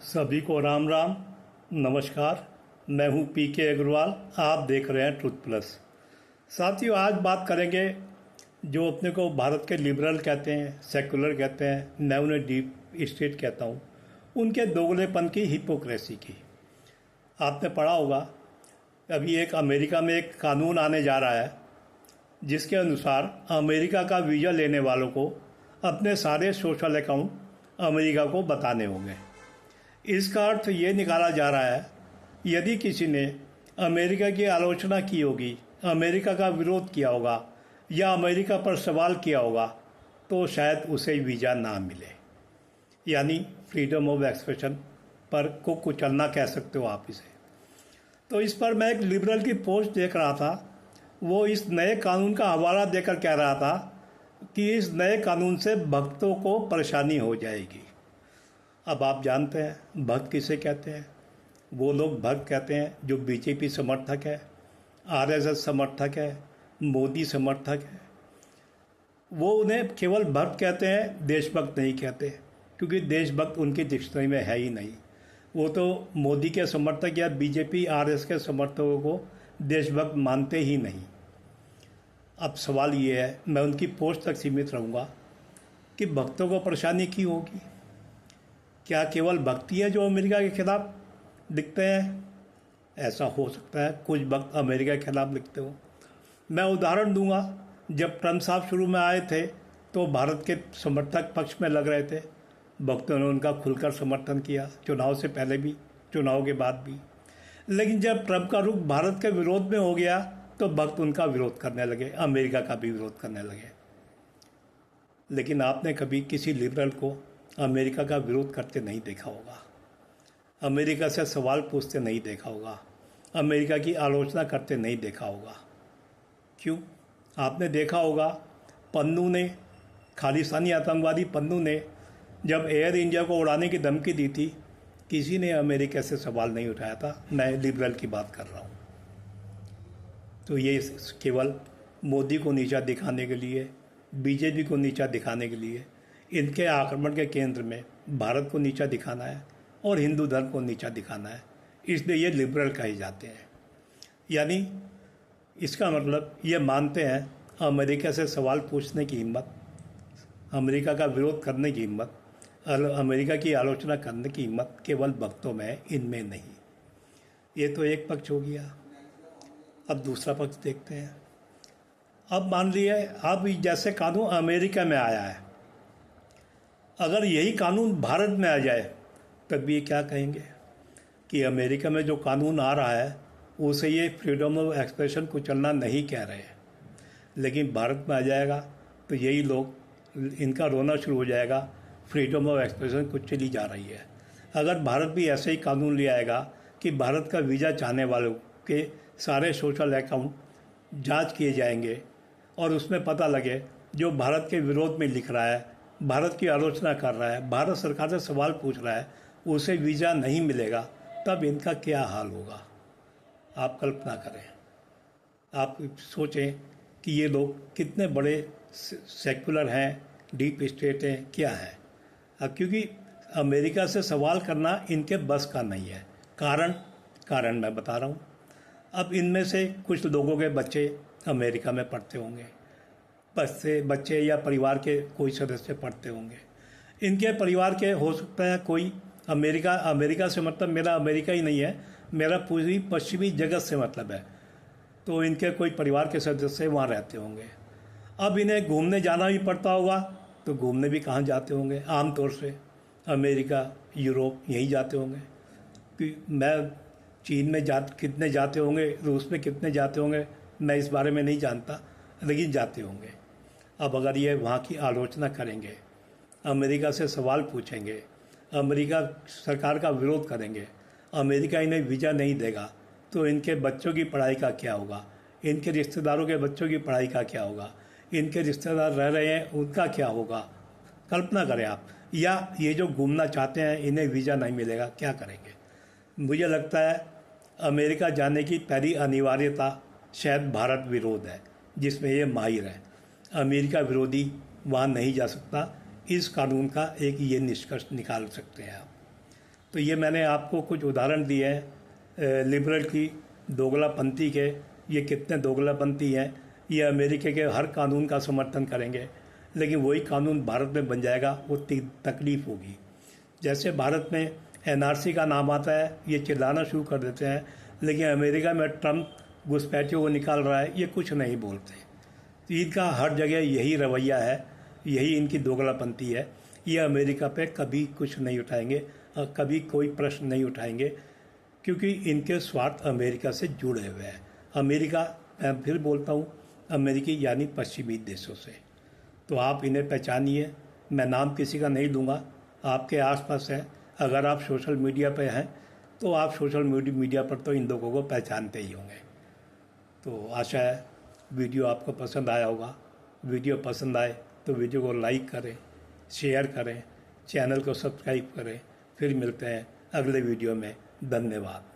सभी को राम राम। नमस्कार। मैं हूं पी के अग्रवाल। आप देख रहे हैं ट्रुथ प्लस। साथियों, आज बात करेंगे जो अपने को भारत के लिबरल कहते हैं, सेकुलर कहते हैं, मैं उन्हें डीप स्टेट कहता हूं, उनके दोगलेपन की, हिपोक्रेसी की। आपने पढ़ा होगा अभी एक अमेरिका में एक कानून आने जा रहा है जिसके अनुसार अमेरिका का वीज़ा लेने वालों को अपने सारे सोशल अकाउंट अमेरिका को बताने होंगे। इसका अर्थ ये निकाला जा रहा है, यदि किसी ने अमेरिका की आलोचना की होगी, अमेरिका का विरोध किया होगा या अमेरिका पर सवाल किया होगा, तो शायद उसे वीज़ा ना मिले। यानी फ्रीडम ऑफ एक्सप्रेशन पर को कुचलना कह सकते हो आप इसे। तो इस पर मैं एक लिबरल की पोस्ट देख रहा था। वो इस नए कानून का हवाला देकर कह रहा था कि इस नए कानून से भक्तों को परेशानी हो जाएगी। अब आप जानते हैं भक्त किसे कहते हैं। वो लोग भक्त कहते हैं जो बीजेपी समर्थक है, आरएसएस समर्थक है, मोदी समर्थक है। वो उन्हें केवल भक्त कहते हैं, देशभक्त नहीं कहते, क्योंकि देशभक्त उनकी डिक्शनरी में है ही नहीं। वो तो मोदी के समर्थक या बीजेपी आरएसएस के समर्थकों को देशभक्त मानते ही नहीं। अब सवाल ये है, मैं उनकी पोस्ट तक सीमित रहूँगा कि भक्तों को परेशानी क्यों होगी। क्या केवल भक्ति है जो अमेरिका के खिलाफ लिखते हैं? ऐसा हो सकता है कुछ भक्त अमेरिका के खिलाफ लिखते हो। मैं उदाहरण दूंगा, जब ट्रम्प साहब शुरू में आए थे तो भारत के समर्थक पक्ष में लग रहे थे। भक्तों ने उनका खुलकर समर्थन किया, चुनाव से पहले भी, चुनाव के बाद भी। लेकिन जब ट्रम्प का रुख भारत के विरोध में हो गया तो भक्त उनका विरोध करने लगे, अमेरिका का भी विरोध करने लगे। लेकिन आपने कभी किसी लिबरल को अमेरिका का विरोध करते नहीं देखा होगा, अमेरिका से सवाल पूछते नहीं देखा होगा, अमेरिका की आलोचना करते नहीं देखा होगा। क्यों? आपने देखा होगा पन्नू ने, खालिस्तानी आतंकवादी पन्नू ने जब एयर इंडिया को उड़ाने की धमकी दी थी, किसी ने अमेरिका से सवाल नहीं उठाया था। मैं लिबरल की बात कर रहा हूँ। तो ये केवल मोदी को नीचा दिखाने के लिए, बीजेपी को नीचा दिखाने के लिए, इनके आक्रमण के केंद्र में भारत को नीचा दिखाना है और हिंदू धर्म को नीचा दिखाना है, इसलिए ये लिबरल कहे जाते हैं। यानी इसका मतलब ये मानते हैं अमेरिका से सवाल पूछने की हिम्मत, अमेरिका का विरोध करने की हिम्मत, अमेरिका की आलोचना करने की हिम्मत केवल भक्तों में है, इनमें नहीं। ये तो एक पक्ष हो गया। अब दूसरा पक्ष देखते हैं। अब मान लीजिए अब जैसे कानून अमेरिका में आया है, अगर यही कानून भारत में आ जाए तब ये क्या कहेंगे कि अमेरिका में जो कानून आ रहा है उसे ये फ्रीडम ऑफ एक्सप्रेशन को चलना नहीं कह रहे हैं, लेकिन भारत में आ जाएगा तो यही लोग, इनका रोना शुरू हो जाएगा, फ्रीडम ऑफ एक्सप्रेशन कुछ चली जा रही है। अगर भारत भी ऐसे ही कानून ले आएगा कि भारत का वीज़ा चाहने वालों के सारे सोशल अकाउंट जांच किए जाएंगे और उसमें पता लगे जो भारत के विरोध में लिख रहा है, भारत की आलोचना कर रहा है, भारत सरकार से सवाल पूछ रहा है, उसे वीज़ा नहीं मिलेगा, तब इनका क्या हाल होगा। आप कल्पना करें, आप सोचें कि ये लोग कितने बड़े सेकुलर हैं, डीप स्टेट हैं, क्या है। अब क्योंकि अमेरिका से सवाल करना इनके बस का नहीं है। कारण मैं बता रहा हूँ। अब इनमें से कुछ लोगों के बच्चे अमेरिका में पढ़ते होंगे, बच्चे या परिवार के कोई सदस्य पढ़ते होंगे। इनके परिवार के हो सकता है कोई अमेरिका से मतलब मेरा अमेरिका ही नहीं है, मेरा पूरी पश्चिमी जगत से मतलब है। तो इनके कोई परिवार के सदस्य वहाँ रहते होंगे। अब इन्हें घूमने जाना भी पड़ता होगा, तो घूमने भी कहाँ जाते होंगे? आमतौर से अमेरिका, यूरोप यहीं जाते होंगे। मैं चीन में कितने जाते होंगे, रूस में कितने जाते होंगे, मैं इस बारे में नहीं जानता, लेकिन जाते होंगे। अब अगर ये वहाँ की आलोचना करेंगे, अमेरिका से सवाल पूछेंगे, अमेरिका सरकार का विरोध करेंगे, अमेरिका इन्हें वीज़ा नहीं देगा, तो इनके बच्चों की पढ़ाई का क्या होगा, इनके रिश्तेदारों के बच्चों की पढ़ाई का क्या होगा, इनके रिश्तेदार रह रहे हैं उनका क्या होगा। कल्पना करें आप। या ये जो घूमना चाहते हैं इन्हें वीज़ा नहीं मिलेगा, क्या करेंगे। मुझे लगता है अमेरिका जाने की पहली अनिवार्यता शायद भारत विरोध है, जिसमें ये माहिर है। अमेरिका विरोधी वहाँ नहीं जा सकता। इस कानून का एक ये निष्कर्ष निकाल सकते हैं आप। तो ये मैंने आपको कुछ उदाहरण दिए हैं लिबरल की दोगलापंथी के। ये कितने दोगलापंथी हैं। ये अमेरिका के हर कानून का समर्थन करेंगे, लेकिन वही कानून भारत में बन जाएगा, वो तकलीफ होगी। जैसे भारत में एनआरसी का नाम आता है, ये चिल्लाना शुरू कर देते हैं, लेकिन अमेरिका में ट्रम्प घुसपैठियों को निकाल रहा है, ये कुछ नहीं बोलते। तो इनका हर जगह यही रवैया है, यही इनकी दोगलापंथी है। ये अमेरिका पे कभी कुछ नहीं उठाएंगे और कभी कोई प्रश्न नहीं उठाएंगे, क्योंकि इनके स्वार्थ अमेरिका से जुड़े हुए हैं। अमेरिका, मैं फिर बोलता हूँ, अमेरिकी यानी पश्चिमी देशों से। तो आप इन्हें पहचानिए। मैं नाम किसी का नहीं लूँगा, आपके आसपास है। अगर आप सोशल मीडिया पे हैं तो आप सोशल मीडिया पर तो इन लोगों को पहचानते ही होंगे। तो आशा है वीडियो आपको पसंद आया होगा। वीडियो पसंद आए तो वीडियो को लाइक करें, शेयर करें, चैनल को सब्सक्राइब करें। फिर मिलते हैं अगले वीडियो में। धन्यवाद।